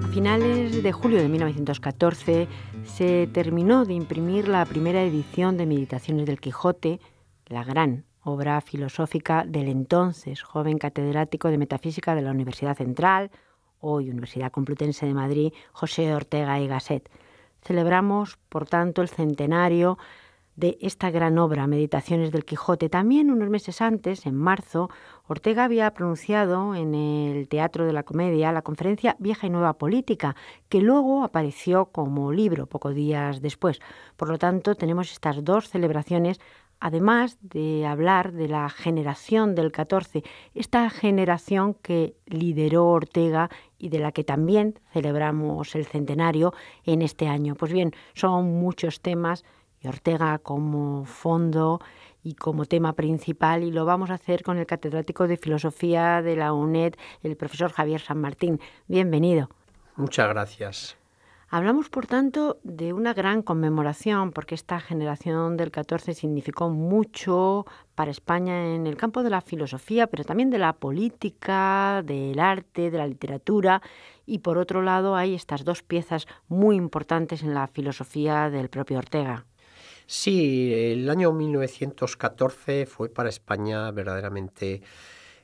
A finales de julio de 1914 se terminó de imprimir la primera edición de Meditaciones del Quijote, la gran obra filosófica del entonces joven catedrático de Metafísica de la Universidad Central, hoy Universidad Complutense de Madrid, José Ortega y Gasset. Celebramos, por tanto, el centenario de esta gran obra, Meditaciones del Quijote. También unos meses antes, en marzo, Ortega había pronunciado en el Teatro de la Comedia la conferencia Vieja y Nueva Política, que luego apareció como libro pocos días después. Por lo tanto, tenemos estas dos celebraciones, además de hablar de la generación del 14, esta generación que lideró Ortega y de la que también celebramos el centenario en este año. Pues bien, son muchos temas y Ortega como fondo y como tema principal, y lo vamos a hacer con el catedrático de Filosofía de la UNED, el profesor Javier San Martín. Bienvenido. Muchas gracias. Hablamos, por tanto, de una gran conmemoración, porque esta generación del 14 significó mucho para España en el campo de la filosofía, pero también de la política, del arte, de la literatura, y por otro lado hay estas dos piezas muy importantes en la filosofía del propio Ortega. Sí, el año 1914 fue para España verdaderamente,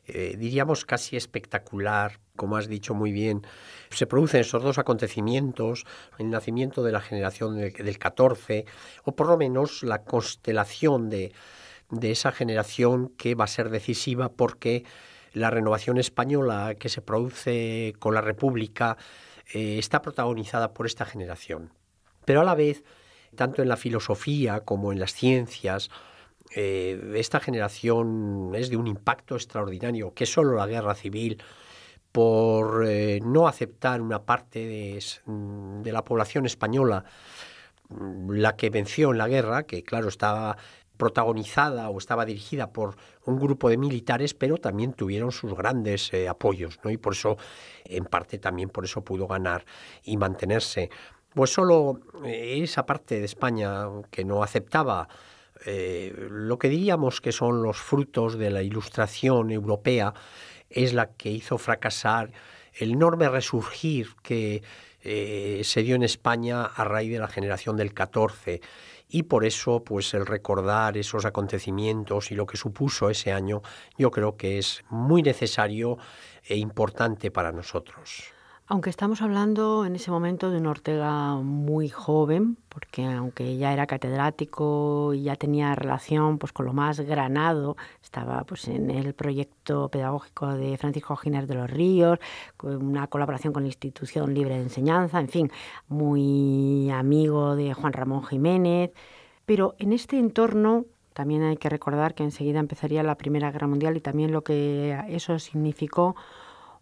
diríamos, casi espectacular. Como has dicho muy bien, se producen esos dos acontecimientos, el nacimiento de la generación del 14, o por lo menos la constelación de esa generación que va a ser decisiva, porque la renovación española que se produce con la República está protagonizada por esta generación. Pero a la vez, tanto en la filosofía como en las ciencias, esta generación es de un impacto extraordinario, que solo la guerra civil, por no aceptar una parte de la población española, la que venció en la guerra, que claro estaba protagonizada o estaba dirigida por un grupo de militares, pero también tuvieron sus grandes apoyos, ¿no? Y por eso, en parte también por eso pudo ganar y mantenerse. Pues solo esa parte de España que no aceptaba lo que diríamos que son los frutos de la Ilustración europea es la que hizo fracasar el enorme resurgir que se dio en España a raíz de la generación del 14. Y por eso, pues el recordar esos acontecimientos y lo que supuso ese año, yo creo que es muy necesario e importante para nosotros. Aunque estamos hablando en ese momento de un Ortega muy joven, porque aunque ya era catedrático y ya tenía relación pues con lo más granado, estaba pues en el proyecto pedagógico de Francisco Giner de los Ríos, con una colaboración con la Institución Libre de Enseñanza, en fin, muy amigo de Juan Ramón Jiménez, pero en este entorno también hay que recordar que enseguida empezaría la Primera Guerra Mundial y también lo que eso significó.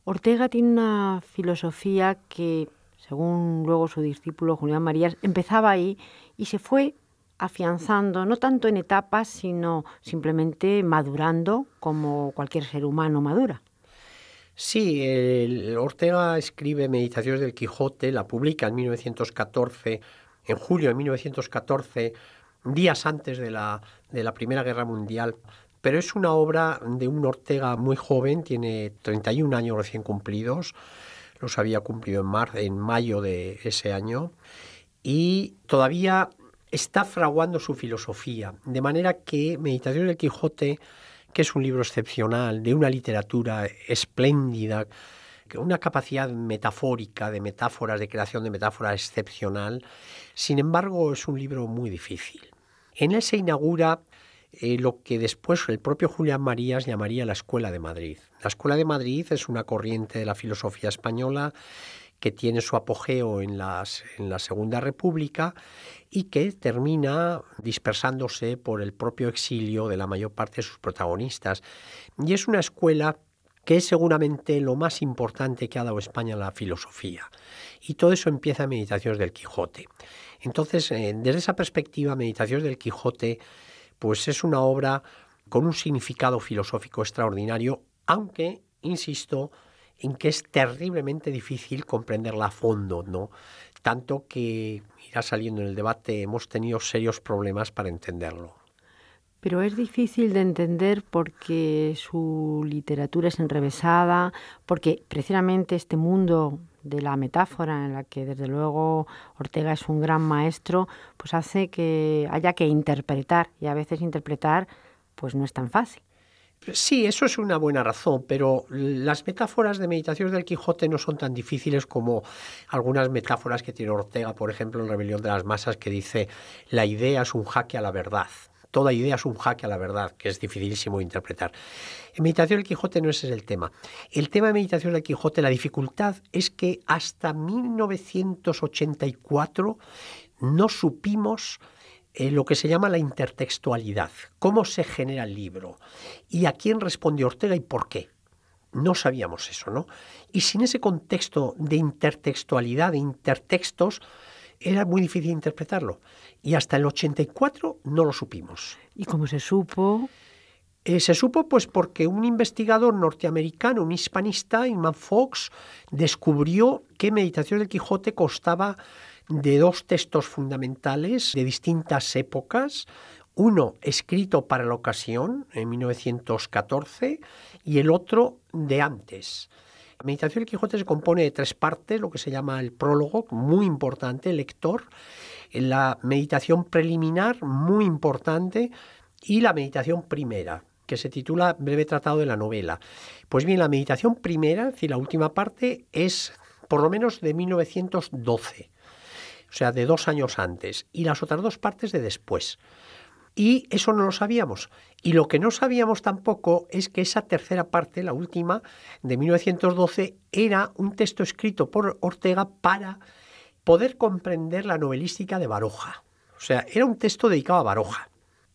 Ortega tiene una filosofía que, según luego su discípulo Julián Marías, empezaba ahí y se fue afianzando, no tanto en etapas, sino simplemente madurando como cualquier ser humano madura. Sí, Ortega escribe Meditaciones del Quijote, la publica en 1914, en julio de 1914, días antes de la Primera Guerra Mundial. Pero es una obra de un Ortega muy joven, tiene 31 años recién cumplidos, los había cumplido en mayo de ese año, y todavía está fraguando su filosofía, de manera que Meditaciones del Quijote, que es un libro excepcional, de una literatura espléndida, una capacidad metafórica, de metáforas, de creación de metáforas excepcional, sin embargo es un libro muy difícil. En él se inaugura lo que después el propio Julián Marías llamaría la Escuela de Madrid. La Escuela de Madrid es una corriente de la filosofía española que tiene su apogeo en la Segunda República y que termina dispersándose por el propio exilio de la mayor parte de sus protagonistas. Y es una escuela que es seguramente lo más importante que ha dado España a la filosofía. Y todo eso empieza en Meditaciones del Quijote. Entonces, desde esa perspectiva, Meditaciones del Quijote pues es una obra con un significado filosófico extraordinario, aunque, insisto, en que es terriblemente difícil comprenderla a fondo, ¿no? Tanto que irá saliendo en el debate, hemos tenido serios problemas para entenderlo. Pero es difícil de entender porque su literatura es enrevesada, porque precisamente este mundo de la metáfora, en la que desde luego Ortega es un gran maestro, pues hace que haya que interpretar, y a veces interpretar pues no es tan fácil. Sí, eso es una buena razón, pero las metáforas de Meditaciones del Quijote no son tan difíciles como algunas metáforas que tiene Ortega, por ejemplo, en Rebelión de las Masas, que dice: la idea es un jaque a la verdad. Toda idea es un jaque a la verdad, que es dificilísimo de interpretar. En Meditación del Quijote no ese es el tema. El tema de Meditación del Quijote, la dificultad es que hasta 1984 no supimos lo que se llama la intertextualidad, cómo se genera el libro y a quién responde Ortega y por qué. No sabíamos eso, ¿no? Y sin ese contexto de intertextualidad, de intertextos, era muy difícil interpretarlo. Y hasta el 84 no lo supimos. ¿Y cómo se supo? Se supo pues porque un investigador norteamericano, un hispanista, Inman Fox, descubrió que Meditación del Quijote constaba de dos textos fundamentales de distintas épocas, uno escrito para la ocasión, en 1914, y el otro de antes. La Meditación del Quijote se compone de tres partes, lo que se llama el prólogo, muy importante, el lector, la meditación preliminar, muy importante, y la meditación primera, que se titula Breve Tratado de la Novela. Pues bien, la meditación primera, es decir, la última parte, es por lo menos de 1912. O sea, de 2 años antes, y las otras dos partes de después. Y eso no lo sabíamos. Y lo que no sabíamos tampoco es que esa tercera parte, la última, de 1912, era un texto escrito por Ortega para poder comprender la novelística de Baroja. O sea, era un texto dedicado a Baroja.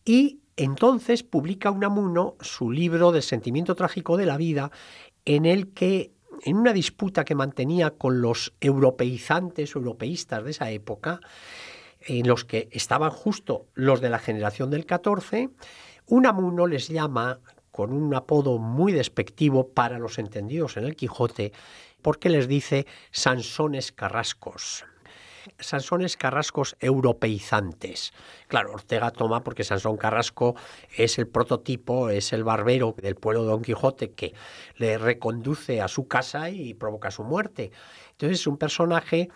Y entonces publica Unamuno su libro del sentimiento trágico de la vida, en el que, en una disputa que mantenía con los europeizantes o europeístas de esa época, en los que estaban justo los de la generación del 14, Unamuno les llama con un apodo muy despectivo para los entendidos en el Quijote, porque les dice Sansones Carrascos. Sansones Carrascos europeizantes. Claro, Ortega toma porque Sansón Carrasco es el prototipo, es el barbero del pueblo de Don Quijote que le reconduce a su casa y provoca su muerte. Entonces es un personaje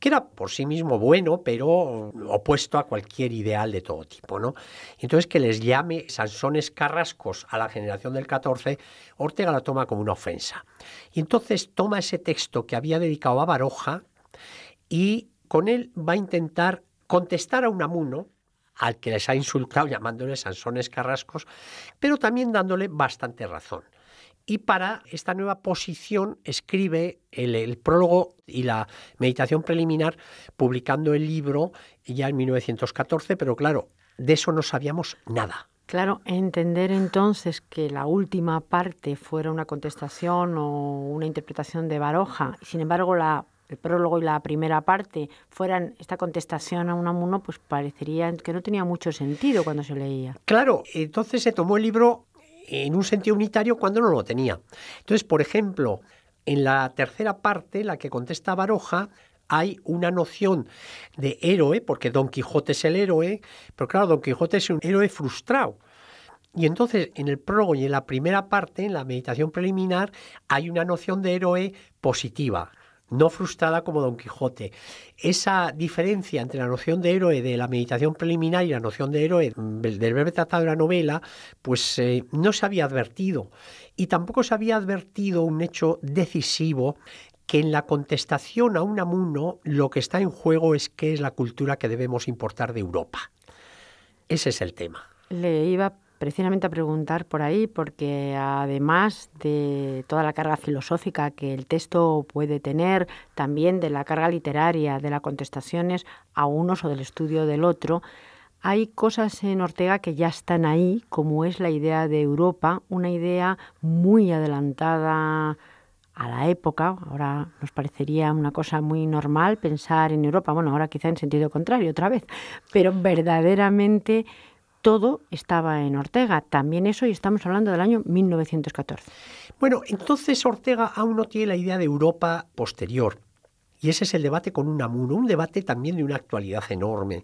que era por sí mismo bueno, pero opuesto a cualquier ideal de todo tipo, ¿no? Entonces, que les llame Sansones Carrascos a la generación del 14, Ortega lo toma como una ofensa. Y entonces toma ese texto que había dedicado a Baroja y con él va a intentar contestar a Unamuno, al que les ha insultado llamándole Sansones Carrascos, pero también dándole bastante razón. Y para esta nueva posición escribe el prólogo y la meditación preliminar, publicando el libro ya en 1914, pero claro, de eso no sabíamos nada. Claro, entender entonces que la última parte fuera una contestación o una interpretación de Baroja, y sin embargo el prólogo y la primera parte fueran esta contestación a Unamuno, pues parecería que no tenía mucho sentido cuando se leía. Claro, entonces se tomó el libro en un sentido unitario cuando no lo tenía. Entonces, por ejemplo, en la tercera parte, la que contesta Baroja, hay una noción de héroe, porque Don Quijote es el héroe, pero claro, Don Quijote es un héroe frustrado. Y entonces, en el prólogo y en la primera parte, en la meditación preliminar, hay una noción de héroe positiva, no frustrada como Don Quijote. Esa diferencia entre la noción de héroe de la meditación preliminar y la noción de héroe del breve tratado de la novela, pues no se había advertido. Y tampoco se había advertido un hecho decisivo, que en la contestación a Unamuno lo que está en juego es qué es la cultura que debemos importar de Europa. Ese es el tema. Le iba precisamente a preguntar por ahí, porque además de toda la carga filosófica que el texto puede tener, también de la carga literaria, de las contestaciones a unos o del estudio del otro, hay cosas en Ortega que ya están ahí, como es la idea de Europa, una idea muy adelantada a la época. Ahora nos parecería una cosa muy normal pensar en Europa, bueno, ahora quizá en sentido contrario otra vez, pero verdaderamente todo estaba en Ortega. También eso, y estamos hablando del año 1914. Bueno, entonces Ortega aún no tiene la idea de Europa posterior. Y ese es el debate con Unamuno, un debate también de una actualidad enorme,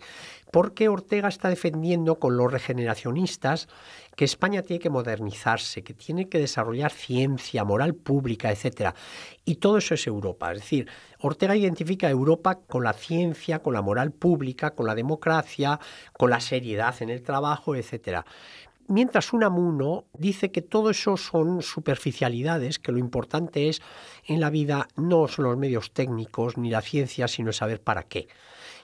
porque Ortega está defendiendo con los regeneracionistas que España tiene que modernizarse, que tiene que desarrollar ciencia, moral pública, etcétera. Y todo eso es Europa. Es decir, Ortega identifica a Europa con la ciencia, con la moral pública, con la democracia, con la seriedad en el trabajo, etcétera. Mientras Unamuno dice que todo eso son superficialidades, que lo importante es en la vida no son los medios técnicos ni la ciencia, sino saber para qué.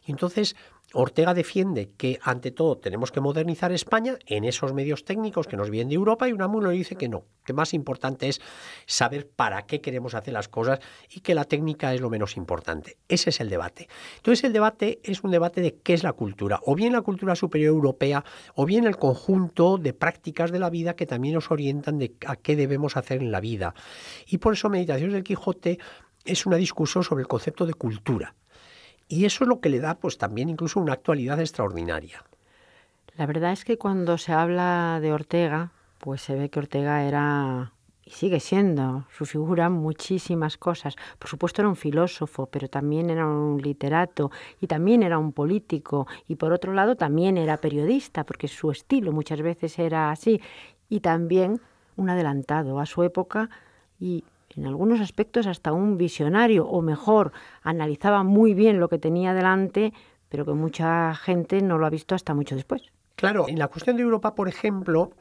Y entonces Ortega defiende que ante todo tenemos que modernizar España en esos medios técnicos que nos vienen de Europa, y Unamuno dice que no, que más importante es saber para qué queremos hacer las cosas y que la técnica es lo menos importante. Ese es el debate. Entonces el debate es un debate de qué es la cultura, o bien la cultura superior europea, o bien el conjunto de prácticas de la vida que también nos orientan de a qué debemos hacer en la vida. Y por eso Meditaciones del Quijote es una discusión sobre el concepto de cultura. Y eso es lo que le da pues también incluso una actualidad extraordinaria. La verdad es que cuando se habla de Ortega, pues se ve que Ortega era, y sigue siendo, su figura, muchísimas cosas. Por supuesto era un filósofo, pero también era un literato y también era un político. Y por otro lado también era periodista, porque su estilo muchas veces era así. Y también un adelantado a su época y en algunos aspectos hasta un visionario, o mejor, analizaba muy bien lo que tenía delante, pero que mucha gente no lo ha visto hasta mucho después. Claro, en la cuestión de Europa, por ejemplo,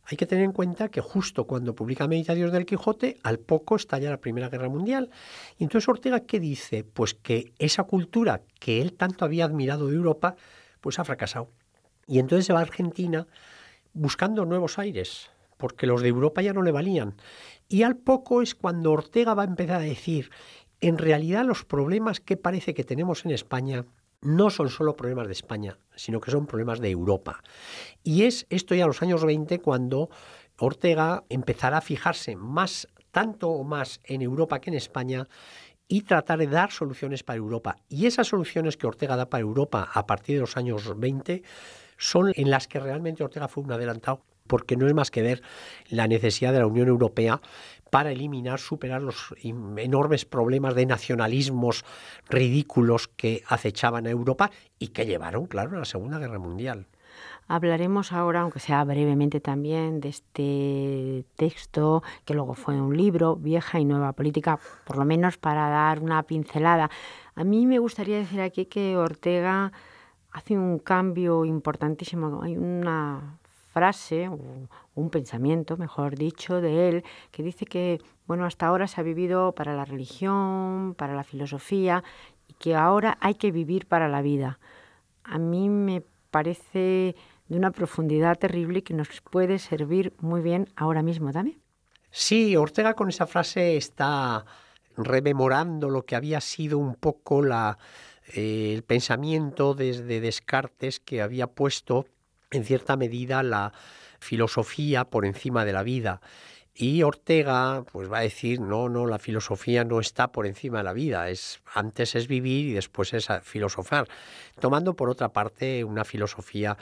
hay que tener en cuenta que justo cuando publica Meditaciones del Quijote, al poco estalla la Primera Guerra Mundial. Y entonces Ortega, ¿qué dice? Pues que esa cultura que él tanto había admirado de Europa, pues ha fracasado. Y entonces se va a Argentina buscando nuevos aires, porque los de Europa ya no le valían. Y al poco es cuando Ortega va a empezar a decir, en realidad los problemas que parece que tenemos en España no son solo problemas de España, sino que son problemas de Europa. Y es esto ya a los años 20 cuando Ortega empezará a fijarse más, tanto o más en Europa que en España, y tratar de dar soluciones para Europa. Y esas soluciones que Ortega da para Europa a partir de los años 20 son en las que realmente Ortega fue un adelantado, porque no es más que ver la necesidad de la Unión Europea para eliminar, superar los enormes problemas de nacionalismos ridículos que acechaban a Europa y que llevaron, claro, a la Segunda Guerra Mundial. Hablaremos ahora, aunque sea brevemente también, de este texto, que luego fue un libro, Vieja y Nueva Política, por lo menos para dar una pincelada. A mí me gustaría decir aquí que Ortega hace un cambio importantísimo. Hay una frase, o un pensamiento, mejor dicho, de él, que dice que, bueno, hasta ahora se ha vivido para la religión, para la filosofía, y que ahora hay que vivir para la vida. A mí me parece de una profundidad terrible y que nos puede servir muy bien ahora mismo también. Sí, Ortega con esa frase está rememorando lo que había sido un poco el pensamiento desde Descartes, que había puesto en cierta medida la filosofía por encima de la vida. Y Ortega pues va a decir, no, la filosofía no está por encima de la vida, antes es vivir y después es filosofar, tomando por otra parte una filosofía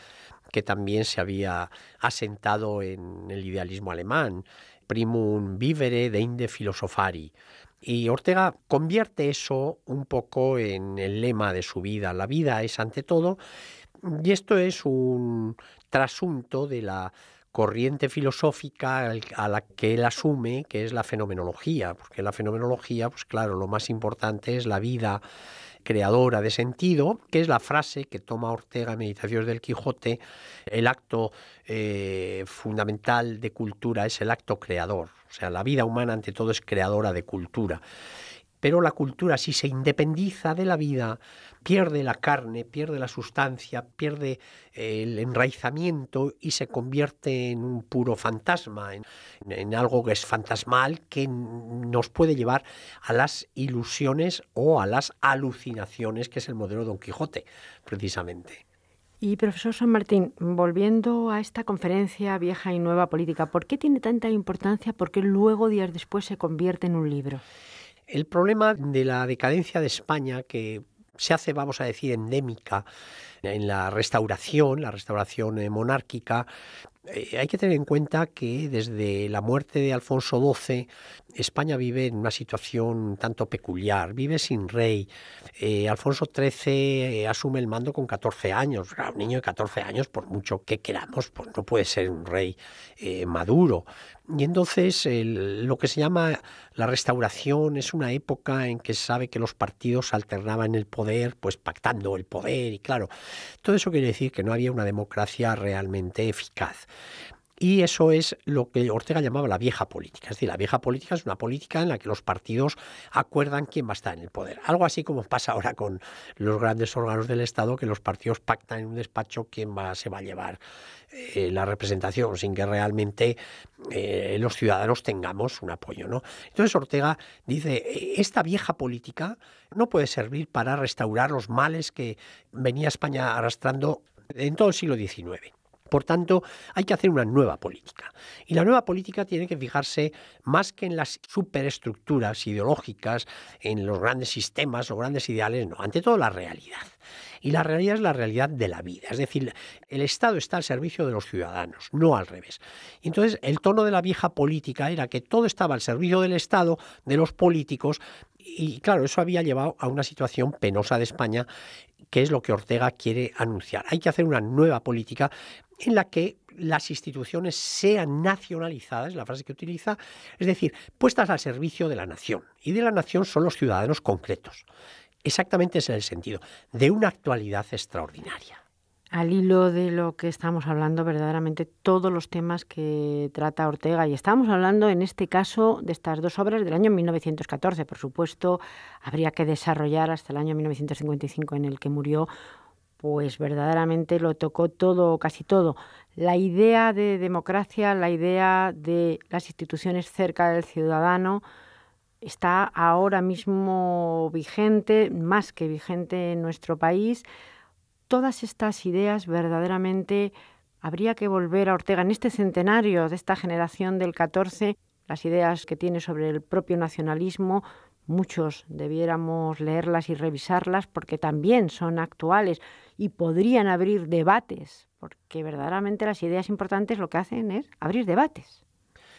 que también se había asentado en el idealismo alemán, primum vivere deinde philosophari. Y Ortega convierte eso un poco en el lema de su vida. La vida es ante todo, y esto es un trasunto de la corriente filosófica a la que él asume, que es la fenomenología, porque la fenomenología, pues claro, lo más importante es la vida creadora de sentido, que es la frase que toma Ortega en Meditaciones del Quijote. El acto fundamental de cultura es el acto creador, o sea, la vida humana ante todo es creadora de cultura. Pero la cultura, si se independiza de la vida, pierde la carne, pierde la sustancia, pierde el enraizamiento y se convierte en un puro fantasma, en algo que es fantasmal, que nos puede llevar a las ilusiones o a las alucinaciones, que es el modelo de Don Quijote, precisamente. Y profesor San Martín, volviendo a esta conferencia Vieja y Nueva Política, ¿por qué tiene tanta importancia? ¿Por qué luego, días después, se convierte en un libro? El problema de la decadencia de España, que se hace, vamos a decir, endémica en la restauración monárquica. Hay que tener en cuenta que desde la muerte de Alfonso XII, España vive en una situación tanto peculiar, vive sin rey. Alfonso XIII asume el mando con 14 años. Un niño de 14 años, por mucho que queramos, pues no puede ser un rey maduro. Y entonces lo que se llama la restauración es una época en que se sabe que los partidos alternaban el poder, pues pactando el poder, y claro, todo eso quiere decir que no había una democracia realmente eficaz. Y eso es lo que Ortega llamaba la vieja política. Es decir, la vieja política es una política en la que los partidos acuerdan quién va a estar en el poder. Algo así como pasa ahora con los grandes órganos del Estado, que los partidos pactan en un despacho quién se va a llevar la representación, sin que realmente los ciudadanos tengamos un apoyo, ¿no? Entonces Ortega dice, esta vieja política no puede servir para restaurar los males que venía España arrastrando en todo el siglo XIX. Por tanto, hay que hacer una nueva política. Y la nueva política tiene que fijarse más que en las superestructuras ideológicas, en los grandes sistemas o grandes ideales, no, ante todo la realidad. Y la realidad es la realidad de la vida. Es decir, el Estado está al servicio de los ciudadanos, no al revés. Y entonces, el tono de la vieja política era que todo estaba al servicio del Estado, de los políticos, y claro, eso había llevado a una situación penosa de España, que es lo que Ortega quiere anunciar. Hay que hacer una nueva política en la que las instituciones sean nacionalizadas, la frase que utiliza, es decir, puestas al servicio de la nación. Y de la nación son los ciudadanos concretos. Exactamente ese es el sentido, de una actualidad extraordinaria. Al hilo de lo que estamos hablando, verdaderamente todos los temas que trata Ortega, y estamos hablando en este caso de estas dos obras del año 1914, por supuesto, habría que desarrollar hasta el año 1955 en el que murió, pues verdaderamente lo tocó todo, casi todo. La idea de democracia, la idea de las instituciones cerca del ciudadano, está ahora mismo vigente, más que vigente en nuestro país. Todas estas ideas verdaderamente habría que volver a Ortega en este centenario de esta generación del 14, las ideas que tiene sobre el propio nacionalismo. Muchos debiéramos leerlas y revisarlas porque también son actuales y podrían abrir debates, porque verdaderamente las ideas importantes lo que hacen es abrir debates.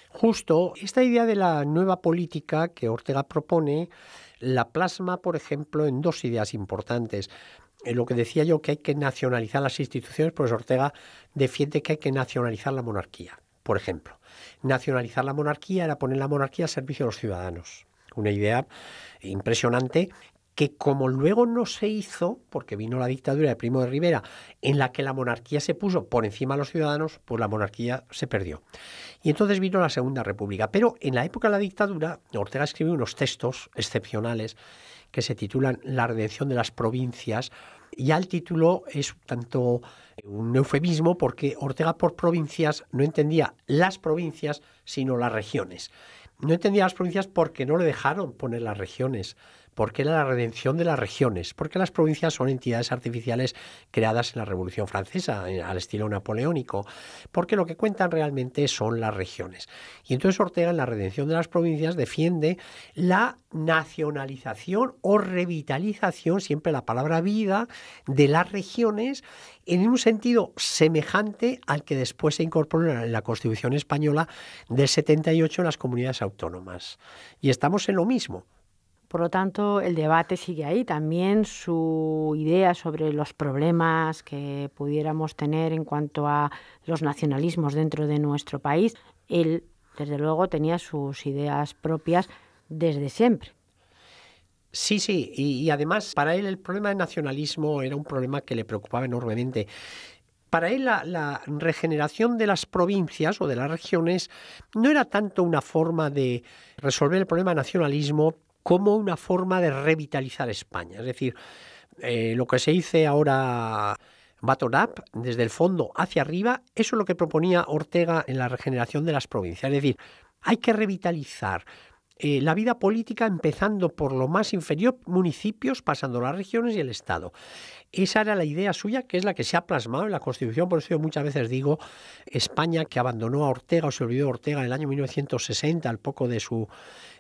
Justo, esta idea de la nueva política que Ortega propone la plasma, por ejemplo, en dos ideas importantes. Lo que decía yo, que hay que nacionalizar las instituciones, pues Ortega defiende que hay que nacionalizar la monarquía. Por ejemplo, nacionalizar la monarquía era poner la monarquía al servicio de los ciudadanos. Una idea impresionante que, como luego no se hizo, porque vino la dictadura de Primo de Rivera, en la que la monarquía se puso por encima de los ciudadanos, pues la monarquía se perdió. Y entonces vino la Segunda República. Pero en la época de la dictadura, Ortega escribió unos textos excepcionales que se titulan La redención de las provincias. Ya el título es tanto un eufemismo porque Ortega por provincias no entendía las provincias, sino las regiones. No entendía las provincias porque no le dejaron poner las regiones, porque era la redención de las regiones, porque las provincias son entidades artificiales creadas en la Revolución Francesa, al estilo napoleónico, porque lo que cuentan realmente son las regiones. Y entonces Ortega, en la redención de las provincias, defiende la nacionalización o revitalización, siempre la palabra vida, de las regiones, en un sentido semejante al que después se incorporó en la Constitución española del 78 en las comunidades autónomas. Y estamos en lo mismo. Por lo tanto, el debate sigue ahí. También su idea sobre los problemas que pudiéramos tener en cuanto a los nacionalismos dentro de nuestro país. Él, desde luego, tenía sus ideas propias desde siempre. Sí, y además para él el problema del nacionalismo era un problema que le preocupaba enormemente. Para él la regeneración de las provincias o de las regiones no era tanto una forma de resolver el problema del nacionalismo como una forma de revitalizar España. Es decir, lo que se dice ahora bottom-up, desde el fondo hacia arriba, eso es lo que proponía Ortega en la regeneración de las provincias. Es decir, hay que revitalizar la vida política empezando por lo más inferior, municipios, pasando las regiones y el Estado. Esa era la idea suya, que es la que se ha plasmado en la Constitución. Por eso yo muchas veces digo, España, que abandonó a Ortega o se olvidó de Ortega en el año 1960, al poco de su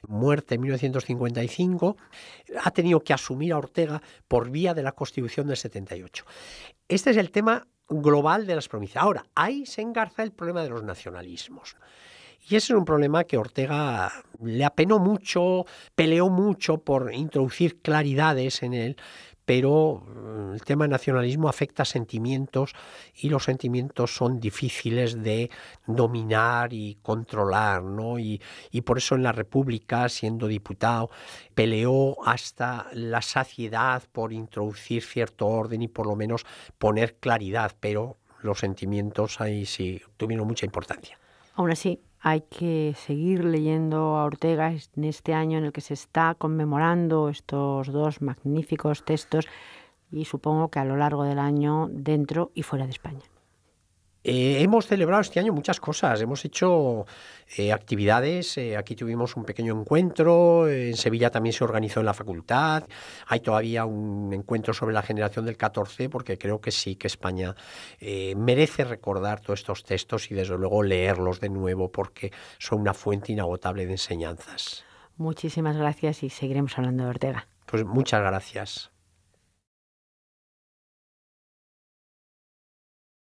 muerte en 1955, ha tenido que asumir a Ortega por vía de la Constitución del 78. Este es el tema global de las provincias. Ahora, ahí se engarza el problema de los nacionalismos. Y ese es un problema que Ortega le apenó mucho, peleó mucho por introducir claridades en él, pero el tema del nacionalismo afecta sentimientos y los sentimientos son difíciles de dominar y controlar, ¿no? Y por eso en la República, siendo diputado, peleó hasta la saciedad por introducir cierto orden y por lo menos poner claridad, pero los sentimientos ahí sí tuvieron mucha importancia. Aún así, hay que seguir leyendo a Ortega en este año en el que se está conmemorando estos dos magníficos textos y supongo que a lo largo del año dentro y fuera de España. Hemos celebrado este año muchas cosas, hemos hecho actividades, aquí tuvimos un pequeño encuentro, en Sevilla también se organizó en la facultad, hay todavía un encuentro sobre la generación del 14, porque creo que sí que España merece recordar todos estos textos y desde luego leerlos de nuevo porque son una fuente inagotable de enseñanzas. Muchísimas gracias y seguiremos hablando de Ortega. Pues muchas gracias.